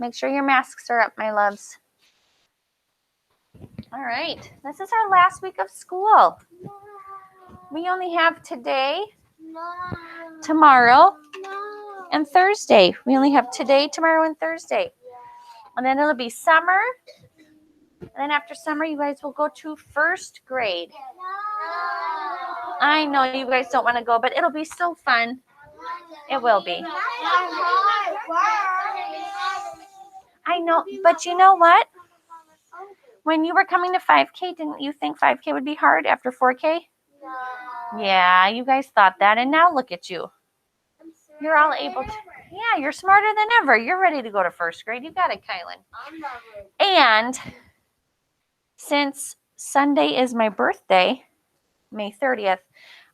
Make sure your masks are up, my loves. All right. This is our last week of school. We only have today, tomorrow, and Thursday. We only have today, tomorrow, and Thursday. And then it'll be summer. And then after summer, you guys will go to first grade. I know you guys don't want to go, but it'll be so fun. It will be. I know, but you know what? When you were coming to 5K, didn't you think 5K would be hard after 4K? Yeah, you guys thought that, and now look at you. You're all able to. Yeah, you're smarter than ever. You're ready to go to first grade. You got it, Kylan. And since Sunday is my birthday, May 30th,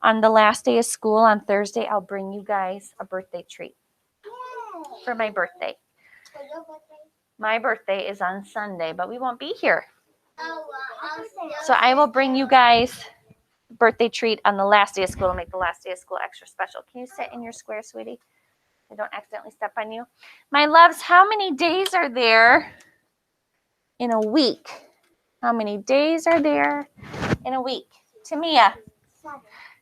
on the last day of school on Thursday, I'll bring you guys a birthday treat for my birthday. My birthday is on Sunday, but we won't be here. So I will bring you guys a birthday treat on the last day of school to make the last day of school extra special. Can you sit in your square, sweetie? I don't accidentally step on you. My loves, how many days are there in a week? How many days are there in a week? Tamia?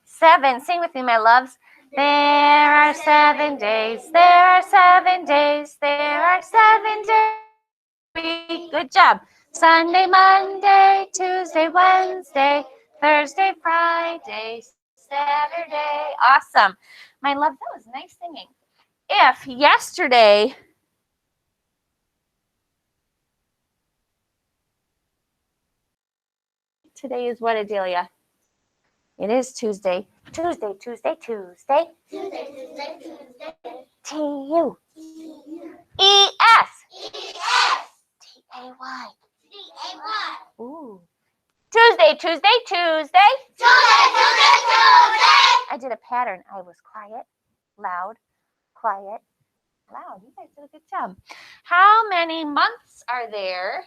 7. Sing with me, my loves. There are 7 days. There are 7 days. There are 7 days. Good job. Sunday, Monday, Tuesday, Wednesday, Thursday, Friday, Saturday. Awesome. My love, that was nice singing. If yesterday, today is what, Adelia? It is Tuesday. Tuesday, Tuesday, Tuesday. Tuesday, Tuesday, Tuesday. T-U. E-S. E-S. T-A-Y. D-A-Y. Ooh. Tuesday, Tuesday, Tuesday. Tuesday, Tuesday, Tuesday. I did a pattern. I was quiet, loud, quiet, loud. You guys did a good job. How many months are there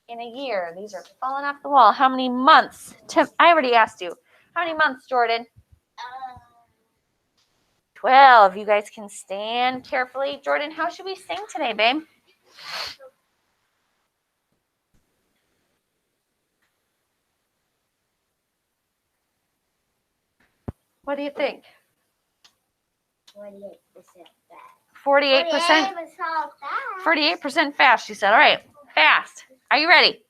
in a year? These are falling off the wall. How many months? I already asked you. How many months, Jordan? 12. You guys can stand carefully. Jordan, how should we sing today, babe? What do you think? 48% fast. 48%? 48% fast, she said. All right, fast. Are you ready?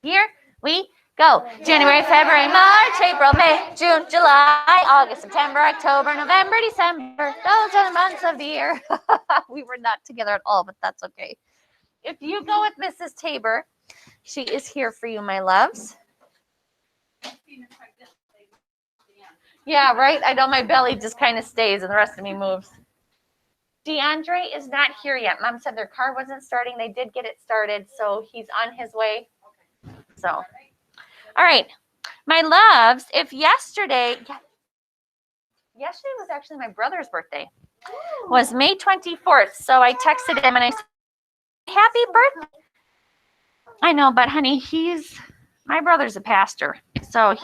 Here we go. January, February, March, April, May, June, July, August, September, October, November, December. Those are the months of the year. We were not together at all, but that's okay. If you go with Mrs. Tabor, she is here for you, my loves. Yeah, right? I know my belly just kind of stays and the rest of me moves. DeAndre is not here yet. Mom said their car wasn't starting. They did get it started, so he's on his way. So, all right. My loves, if yesterday was actually my brother's birthday, was May 24th. So I texted him and I said, happy birthday. I know, but honey, my brother's a pastor. So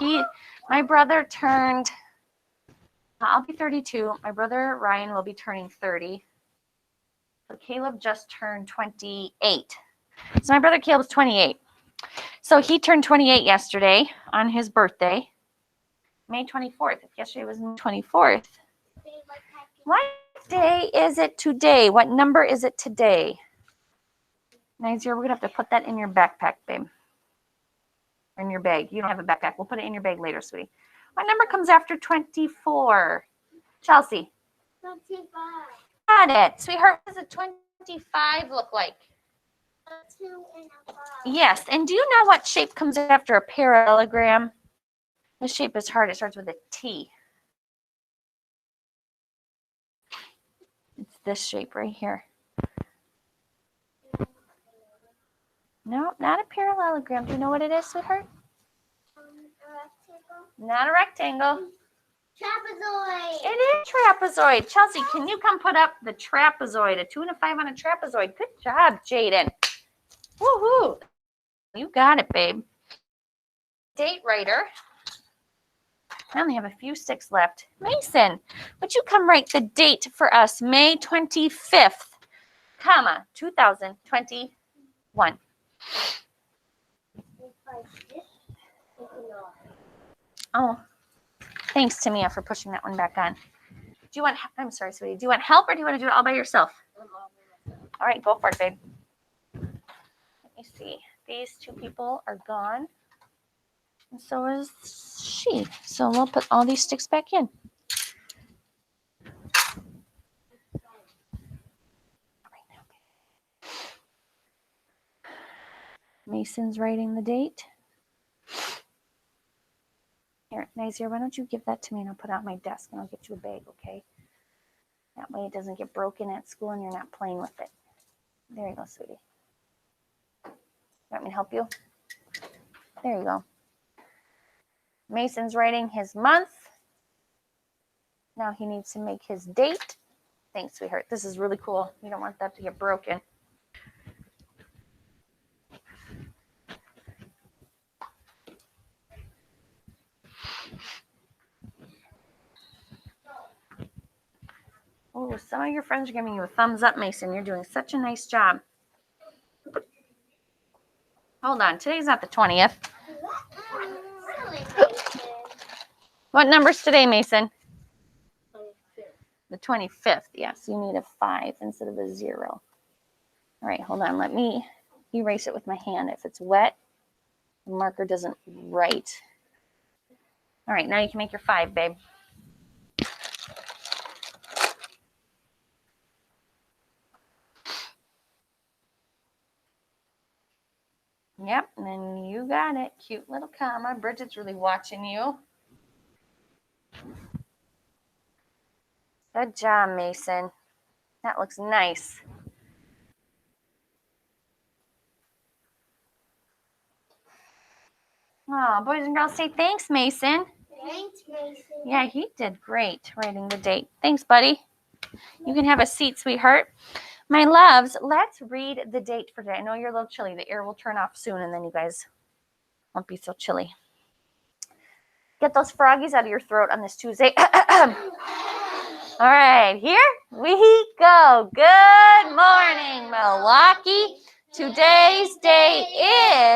my brother turned, I'll be 32. My brother Ryan will be turning 30. So Caleb just turned 28. So my brother Caleb's 28. So he turned 28 yesterday on his birthday, May 24th. If yesterday was May 24th. What day is it today? What number is it today? 90, we're going to have to put that in your backpack, babe. Or in your bag. You don't have a backpack. We'll put it in your bag later, sweetie. What number comes after 24? Chelsea. 25. Got it. Sweetheart, what does a 25 look like? A 2 and a 5. Yes. And do you know what shape comes after a parallelogram? This shape is hard. It starts with a T. It's this shape right here. No, not a parallelogram. Do you know what it is, sweetheart? A rectangle. Not a rectangle. Trapezoid. It is trapezoid. Chelsea, can you come put up the trapezoid? A 2 and a 5 on a trapezoid. Good job, Jaden. Woohoo. You got it, babe. Date writer. I only have a few sticks left. Mason, would you come write the date for us? May 25th. comma, 2021. Oh, thanks, Tamia, for pushing that one back on. Do you want, I'm sorry, sweetie. Do you want help or do you want to do it all by yourself? All right, go for it, babe. Let me see. These two people are gone. And so is she. So we'll put all these sticks back in. Mason's writing the date. Here, Nazir, why don't you give that to me and I'll put it on my desk and I'll get you a bag, okay? That way it doesn't get broken at school and you're not playing with it. There you go, sweetie. You want me to help you? There you go. Mason's writing his month. Now he needs to make his date. Thanks, sweetheart. This is really cool. You don't want that to get broken. Oh, some of your friends are giving you a thumbs up, Mason. You're doing such a nice job. Hold on. Today's not the 20th. What number's today, Mason? 25th. The 25th. Yes, you need a 5 instead of a 0. All right, hold on. Let me erase it with my hand. If it's wet, the marker doesn't write. All right, now you can make your 5, babe. Yep, and then you got it. Cute little comma. Bridget's really watching you. Good job, Mason. That looks nice. Oh, boys and girls, say thanks, Mason. Thanks, Mason. Yeah, he did great writing the date. Thanks, buddy. You can have a seat, sweetheart. My loves, let's read the date for today. I know you're a little chilly. The air will turn off soon, and then you guys won't be so chilly. Get those froggies out of your throat on this Tuesday. All right, here we go. Good morning, Milwaukee. Today's date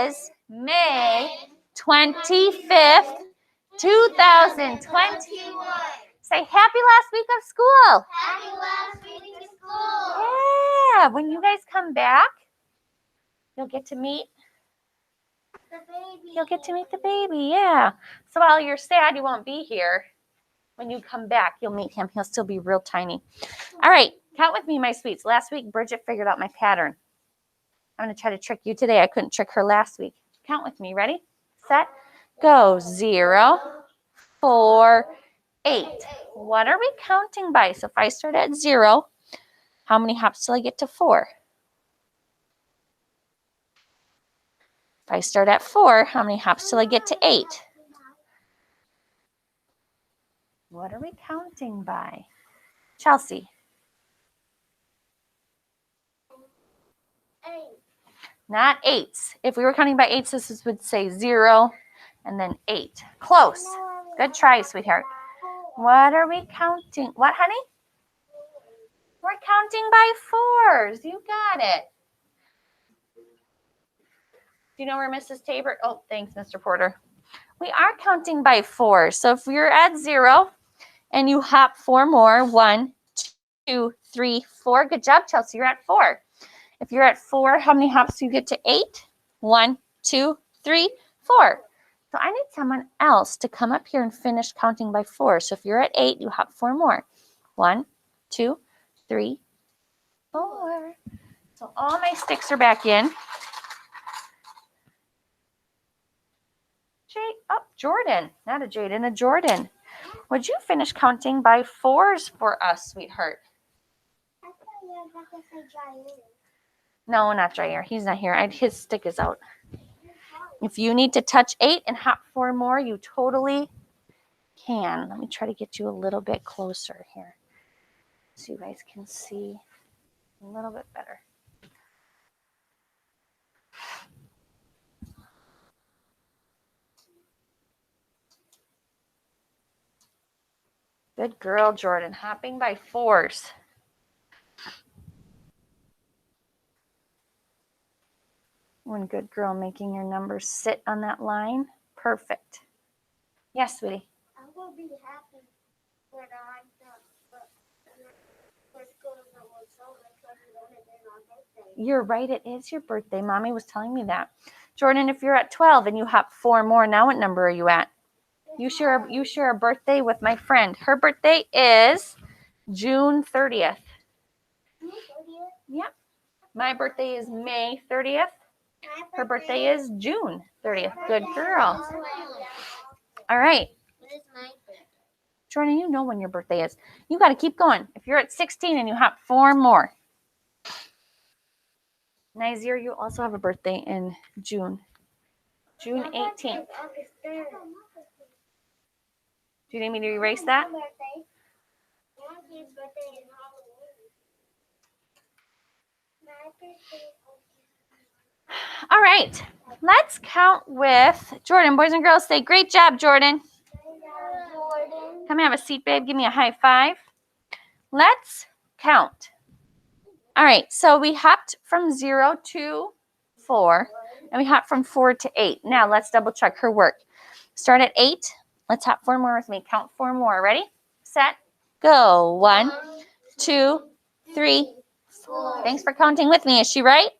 is May 25th, 2020. Say happy last week of school. Happy last week of school. Yeah, when you guys come back, you'll get to meet The baby. You'll get to meet the baby, yeah. So while you're sad you won't be here, when you come back, you'll meet him. He'll still be real tiny. All right, count with me, my sweets. Last week, Bridget figured out my pattern. I'm going to try to trick you today. I couldn't trick her last week. Count with me. Ready, set, go. 0, 4, 8. What are we counting by? So if I start at 0, how many hops till I get to 4? If I start at 4, how many hops till I get to 8? What are we counting by? Chelsea. 8. Not 8s. If we were counting by 8s, this would say 0 and then 8. Close. Good try, sweetheart. What are we counting? What, honey? We're counting by 4s. You got it. Do you know where Mrs. Tabor? Oh, thanks, Mr. Porter. We are counting by 4s. So if you're at 0 and you hop 4 more, 1, 2, 3, 4. Good job, Chelsea. You're at 4. If you're at 4, how many hops do you get to 8? 1, 2, 3, 4. So I need someone else to come up here and finish counting by 4. So if you're at 8, you hop 4 more. 1, 2, 3, 4. So all my sticks are back in. Jordan, not a Jaden, a Jordan. Would you finish counting by 4s for us, sweetheart? I thought you were about to say Jair. No, not Jair. He's not here. His stick is out. If you need to touch 8 and hop 4 more, you totally can. Let me try to get you a little bit closer here so you guys can see a little bit better. Good girl, Jordan. Hopping by 4s. One good girl, making your numbers sit on that line. Perfect. Yes, sweetie. I will be happy when I'm done. You're right, it is your birthday. Mommy was telling me that. Jordan, if you're at 12 and you hop 4 more, now what number are you at? You share a birthday with my friend. Her birthday is June 30th. Yep. My birthday is May 30th. Her birthday is June 30th. Good girl. All right. What is my birthday? Jordan, you know when your birthday is. You got to keep going. If you're at 16 and you hop 4 more. Nazir, you also have a birthday in June. June 18th. Do you need me to erase that? All right. Let's count with Jordan. Boys and girls, say great job, Jordan. Come have a seat, babe. Give me a high five. Let's count. All right. So we hopped from 0 to 4, and we hopped from 4 to 8. Now let's double check her work. Start at 8. Let's hop 4 more with me. Count 4 more. Ready? Set. Go. 1, 2, 3, 4. Thanks for counting with me. Is she right?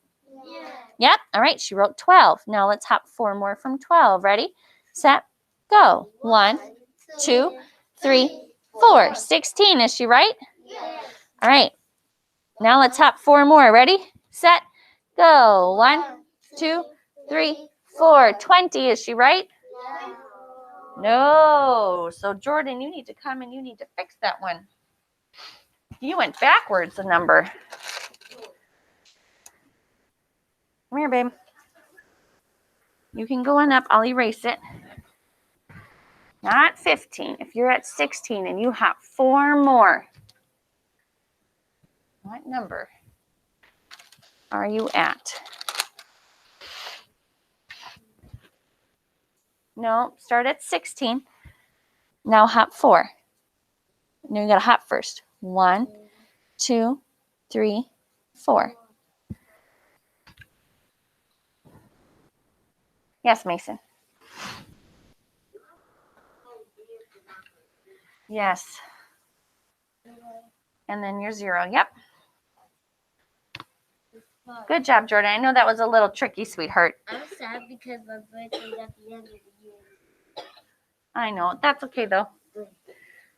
Yeah. Yep. All right. She wrote 12. Now let's hop 4 more from 12. Ready? Set. Go. 1, 2, 3, 4. 16. Is she right? Yes. All right. Now let's hop 4 more. Ready? Set. Go. 1, 2, 3, 4. 20. Is she right? Yeah. No. So Jordan, you need to come and you need to fix that one. You went backwards a number. Come here, babe. You can go on up. I'll erase it. Not 15. If you're at 16 and you hop 4 more, what number are you at? No, start at 16. Now hop 4. No, you got to hop first. 1, 2, 3, 4. Yes, Mason. Yes. And then your 0. Yep. Good job, Jordan. I know that was a little tricky, sweetheart. I'm sad because my birthday's at the end of the year. I know. That's okay, though.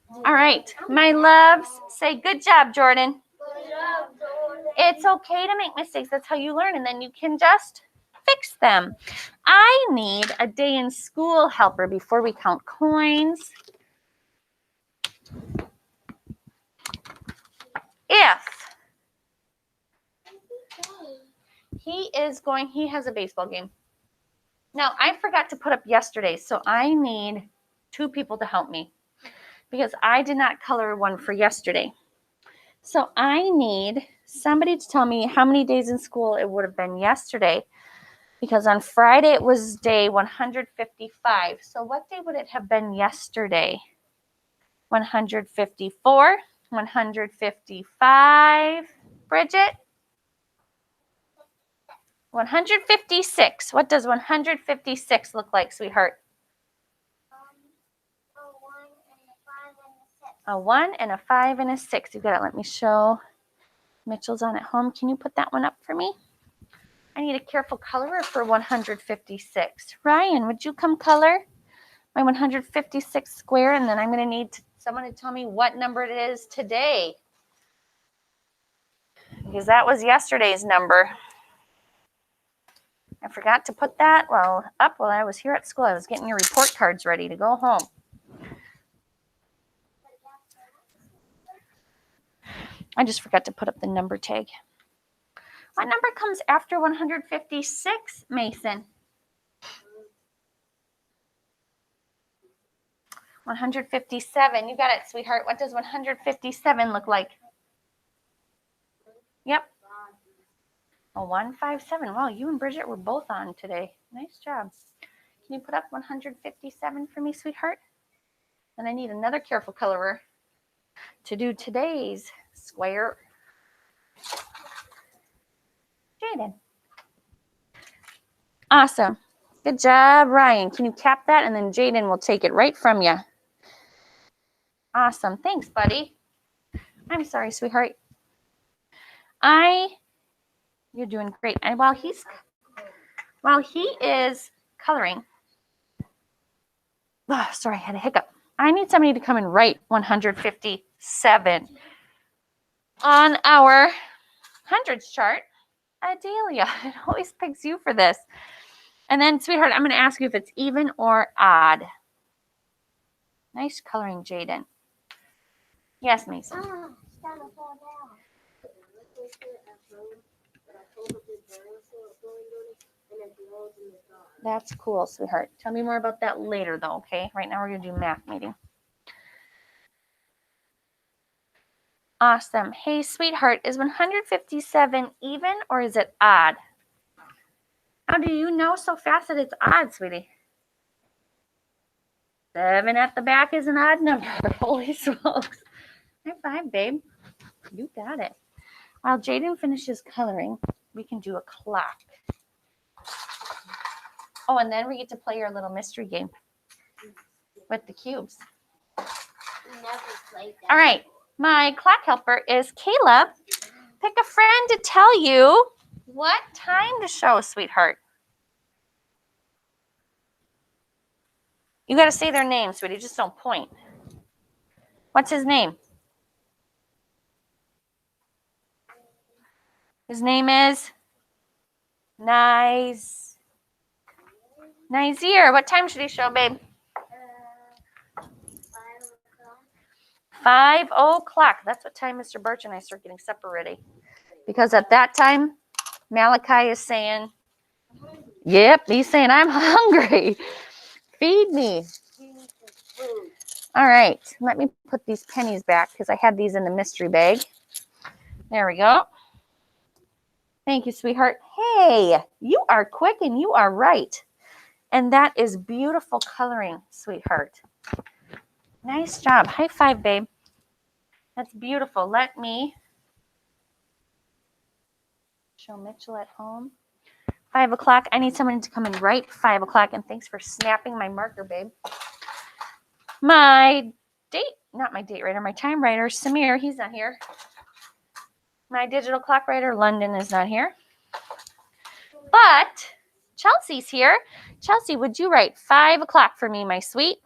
All right. My loves, say good job, Jordan. Good job, Jordan. It's okay to make mistakes. That's how you learn, and then you can just fix them. I need a day in school helper before we count coins. If he has a baseball game. Now, I forgot to put up yesterday, so I need 2 people to help me because I did not color one for yesterday. So I need somebody to tell me how many days in school it would have been yesterday, because on Friday it was day 155. So what day would it have been yesterday? 154, 155. Bridget? 156. What does 156 look like, sweetheart? A 1 and a 5 and a 6. You got to let me show. Mitchell's on at home. Can you put that one up for me? I need a careful colorer for 156. Ryan, would you come color my 156 square? And then I'm going to need someone to tell me what number it is today, because that was yesterday's number. I forgot to put that up while I was here at school. I was getting your report cards ready to go home. I just forgot to put up the number tag. What number comes after 156, Mason? 157. You got it, sweetheart. What does 157 look like? Yep. A 157. Wow, you and Bridget were both on today. Nice job. Can you put up 157 for me, sweetheart? And I need another careful colorer to do today's square. Jaden. Awesome. Good job, Ryan. Can you cap that? And then Jaden will take it right from you. Awesome. Thanks, buddy. I'm sorry, sweetheart. You're doing great. And while he is coloring, sorry, I had a hiccup. I need somebody to come and write 157 on our hundreds chart. Adelia, it always picks you for this. And then, sweetheart, I'm going to ask you if it's even or odd. Nice coloring, Jaden. Yes, Mason. It's starting to fall down. That's cool, sweetheart. Tell me more about that later, though, okay? Right now we're going to do math meeting. Awesome. Hey, sweetheart, is 157 even or is it odd? How do you know so fast that it's odd, sweetie? 7 at the back is an odd number. Holy smokes. High five, babe. You got it. While Jaden finishes coloring, we can do a clock. Oh, and then we get to play our little mystery game with the cubes. Never played that. All right. My clock helper is Caleb. Pick a friend to tell you what time to show, sweetheart. You got to say their name, sweetie. Just don't point. What's his name? His name is Nazir. What time should he show, babe? 5 o'clock. That's what time Mr. Birch and I start getting supper ready. Because at that time, Malachi is saying, yep, he's saying, I'm hungry. Feed me. All right. Let me put these pennies back because I had these in the mystery bag. There we go. Thank you, sweetheart. Hey, you are quick and you are right. And that is beautiful coloring, sweetheart. Nice job. High five, babe. That's beautiful. Let me show Mitchell at home. 5 o'clock. I need someone to come and write 5 o'clock. And thanks for snapping my marker, babe. My time writer, Samir, he's not here. My digital clock writer, London, is not here. But Chelsea's here. Chelsea, would you write 5 o'clock for me, my sweet?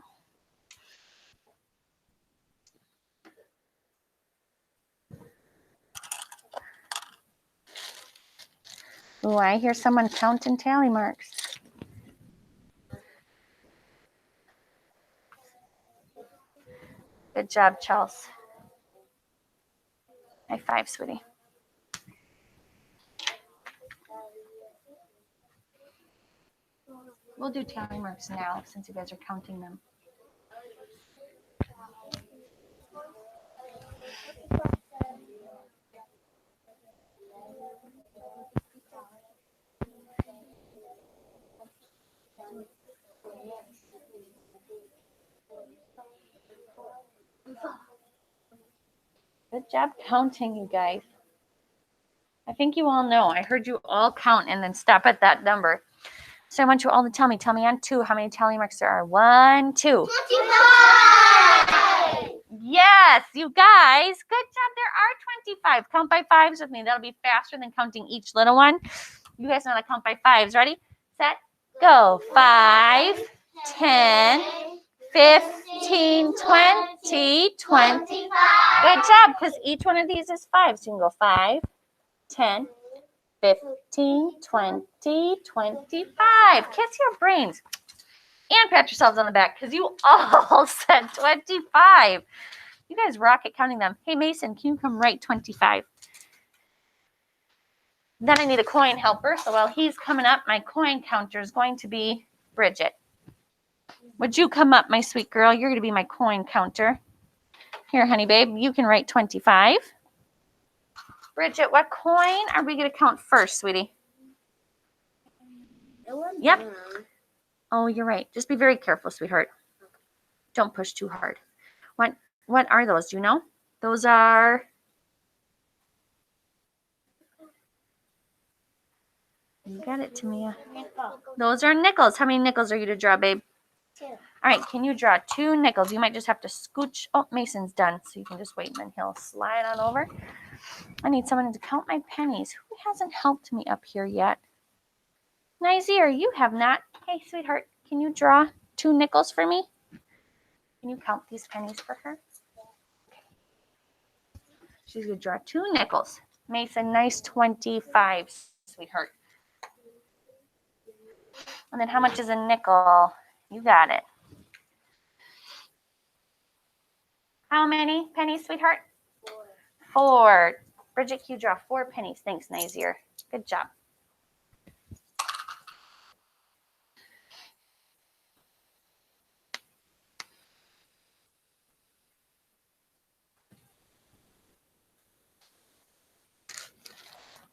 Oh, I hear someone counting tally marks. Good job, Chelsea. High five, sweetie. We'll do tally marks now since you guys are counting them. Good job counting, you guys. I think you all know. I heard you all count and then stop at that number. So I want you all to tell me on 2 how many tally marks there are. 1, 2. 25! Yes, you guys. Good job. There are 25. Count by 5s with me. That'll be faster than counting each little one. You guys know how to count by 5s. Ready, set, go. 5, 10, 15, 20, 20. Good job, because each one of these is 5. So you can go 5, 10, 15, 20, 25. Kiss your brains. And pat yourselves on the back because you all said 25. You guys rock at counting them. Hey, Mason, can you come write 25? Then I need a coin helper. So while he's coming up, my coin counter is going to be Bridget. Would you come up, my sweet girl? You're going to be my coin counter. Here, honey babe, you can write 25. Bridget, what coin are we going to count first, sweetie? Yep. Oh, you're right. Just be very careful, sweetheart. Don't push too hard. What are those? Do you know? Those are... You got it, Tamia. Those are nickels. How many nickels are you to draw, babe? 2. All right, can you draw 2 nickels? You might just have to scooch. Oh, Mason's done, so you can just wait and then he'll slide on over. I need someone to count my pennies. Who hasn't helped me up here yet? Nazir, you have not. Hey, sweetheart, can you draw 2 nickels for me? Can you count these pennies for her? She's going to draw 2 nickels. Mason, nice 25, sweetheart. And then how much is a nickel? You got it. How many pennies, sweetheart? 4. Bridget, can you draw 4 pennies? Thanks, Nazir. Good job.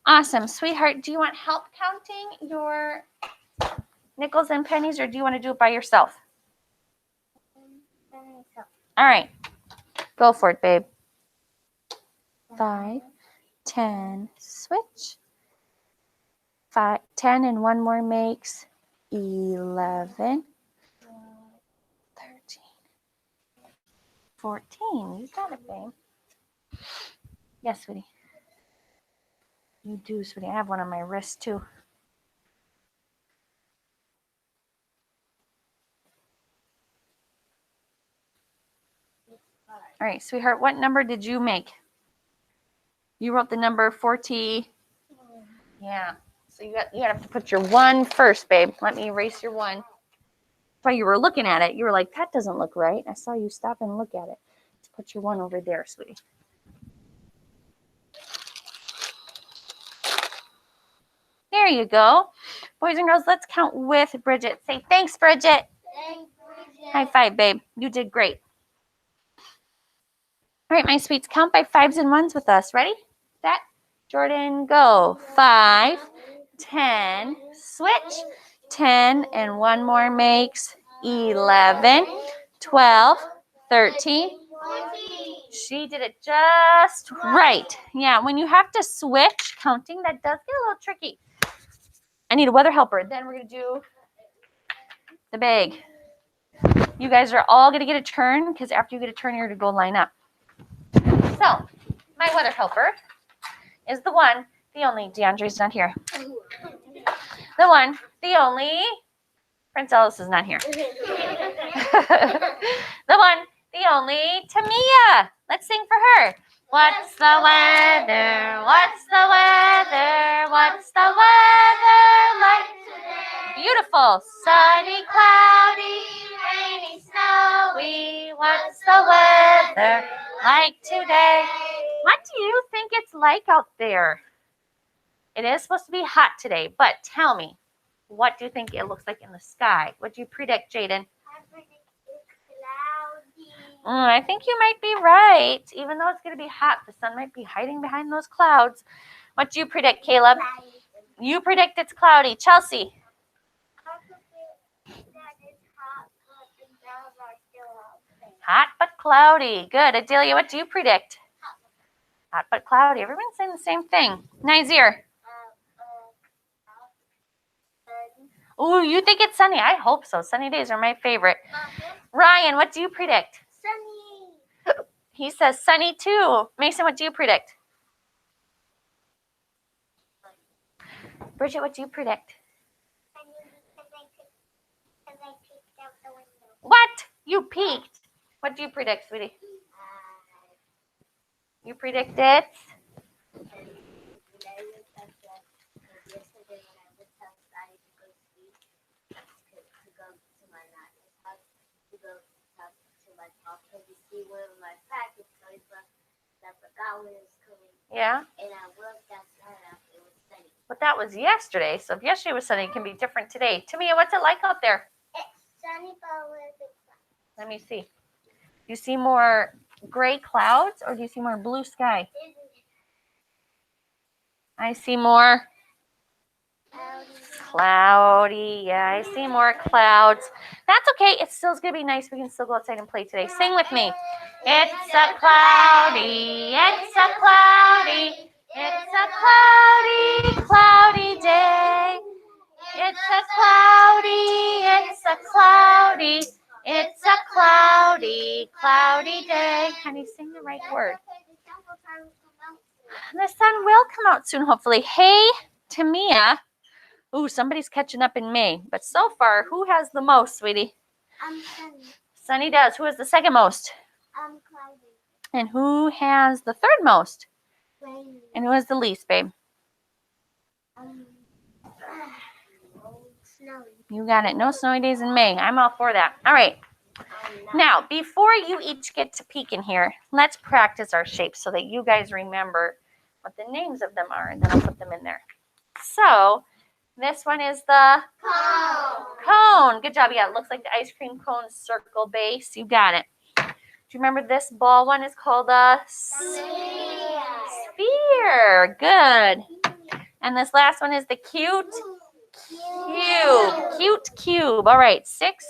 Awesome. Sweetheart, do you want help counting your nickels and pennies, or do you want to do it by yourself? All right. Go for it, babe. 5, 10, switch. 5, 10 and one more makes 11, 13, 14. You got it, babe. Yes, sweetie. You do, sweetie. I have one on my wrist, too. All right, sweetheart, what number did you make? You wrote the number 40. Yeah. So you have to put your 1 first, babe. Let me erase your 1. That's why you were looking at it. You were like, that doesn't look right. I saw you stop and look at it. Let's put your 1 over there, sweetie. There you go. Boys and girls, let's count with Bridget. Say thanks, Bridget. Thanks, Bridget. High five, babe. You did great. All right, my sweets, count by 5s and 1s with us. Ready? Set. Jordan, go. 5, 10, switch. 10 and one more makes 11, 12, 13. 14. She did it just right. Yeah, when you have to switch counting, that does get a little tricky. I need a weather helper. Then we're going to do the bag. You guys are all going to get a turn, because after you get a turn, you're going to go line up. So, my weather helper is the one, the only, DeAndre's not here. The one, the only, Prince Ellis is not here. The one, the only, Tamia. Let's sing for her. What's the weather? What's the weather? What's the weather like today? Beautiful. Sunny, cloudy, rainy, snowy. What's the weather like today? What do you think it's like out there? It is supposed to be hot today, but tell me, what do you think it looks like in the sky? What do you predict, Jaden? I predict it's cloudy. I think you might be right. Even though it's going to be hot, the sun might be hiding behind those clouds. What do you predict, Caleb? Cloudy. You predict it's cloudy. Chelsea? I predict that it's hot, but the clouds are still out there. Hot but cloudy. Good. Adelia, what do you predict? Hot but cloudy. Everyone's saying the same thing. Nazir? Oh, you think it's sunny? I hope so. Sunny days are my favorite. Ryan, what do you predict? Sunny. He says sunny too. Mason, what do you predict? Bridget, what do you predict? Sunny because I peeked out the window. What? You peeked. What do you predict, sweetie? You predict it? Yeah. And I looked outside after it was sunny. But that was yesterday. So if yesterday was sunny, it can be different today. Tamia, what's it like out there? It's sunny, but with the clouds. Let me see. Do you see more gray clouds or do you see more blue sky? I see more cloudy. Yeah, I see more clouds. That's okay. It's still going to be nice. We can still go outside and play today. Sing with me. It's a cloudy, it's a cloudy, it's a cloudy, cloudy day. It's a cloudy day. Honey, sing the right word. The sun will come out soon, hopefully. Hey, Tamia. Ooh, somebody's catching up in May. But so far, who has the most, sweetie? Sunny. Sunny does. Who has the second most? Cloudy. And who has the third most? Rainy. And who has the least, babe? Snowy. You got it. No snowy days in May. I'm all for that. All right. Now, before you each get to peek in here, let's practice our shapes so that you guys remember what the names of them are, and then I'll put them in there. So, this one is the cone. Good job. Yeah, it looks like the ice cream cone circle base. You got it. Do you remember this ball one is called a sphere? Good. And this last one is the cute cube. All right, 6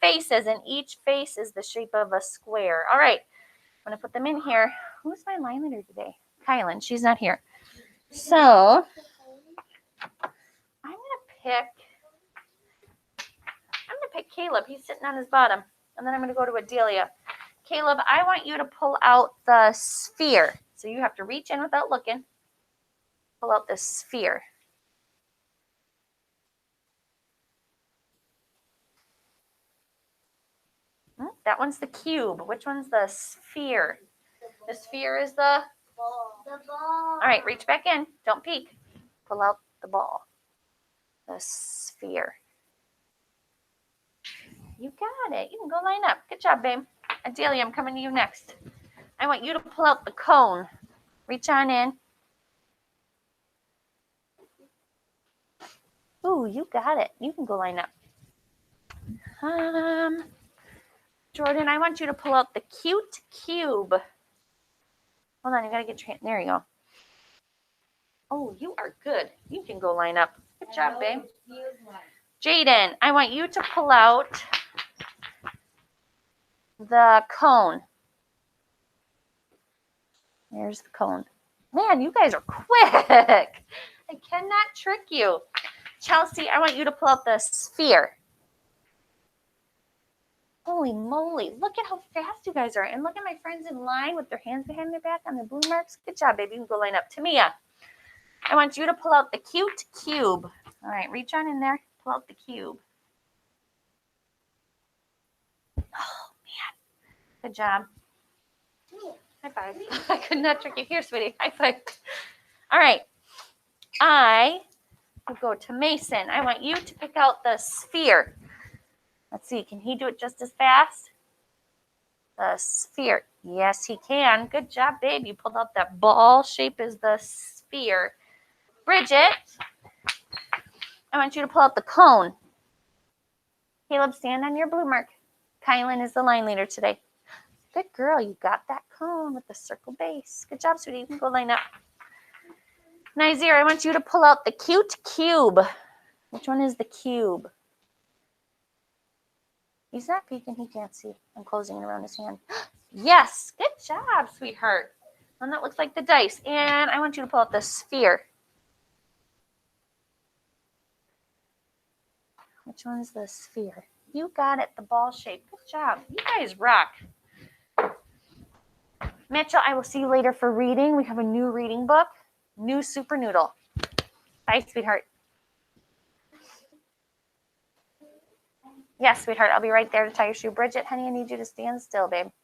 faces, and each face is the shape of a square. All right, I'm going to put them in here. Who's my line leader today? Kylan. She's not here. So, I'm going to pick Caleb. He's sitting on his bottom. And then I'm going to go to Adelia. Caleb, I want you to pull out the sphere. So you have to reach in without looking. Pull out the sphere. That one's the cube. Which one's the sphere? The sphere is the ball. All right, reach back in. Don't peek. Pull out the ball. The sphere. You got it. You can go line up. Good job, babe. Adelia, I'm coming to you next. I want you to pull out the cone. Reach on in. Ooh, you got it. You can go line up. Jordan, I want you to pull out the cute cube. Hold on, you gotta get your hand. There you go. Oh, you are good. You can go line up. Good job, babe. Jaden, I want you to pull out the cone. There's the cone. Man, you guys are quick. I cannot trick you. Chelsea, I want you to pull out the sphere. Holy moly, look at how fast you guys are. And look at my friends in line with their hands behind their back on the blue marks. Good job, baby. You can go line up. Tamia, I want you to pull out the cute cube. All right, reach on in there. Pull out the cube. Oh, man. Good job. High five. I could not trick you. Here, sweetie. High five. All right. I will go to Mason. I want you to pick out the sphere. Let's see. Can he do it just as fast? The sphere. Yes, he can. Good job, babe. You pulled out that ball shape is the sphere. Bridget, I want you to pull out the cone. Caleb, stand on your blue mark. Kylan is the line leader today. Good girl. You got that cone with the circle base. Good job, sweetie. You can go line up. Nazir, I want you to pull out the cute cube. Which one is the cube? He's not peeking. He can't see. I'm closing it around his hand. Yes. Good job, sweetheart. One that looks like the dice. And I want you to pull out the sphere. Which one's the sphere? You got it. The ball shape. Good job. You guys rock. Mitchell, I will see you later for reading. We have a new reading book. New Super Noodle. Bye, sweetheart. Yes, sweetheart. I'll be right there to tie your shoe. Bridget, honey, I need you to stand still, babe.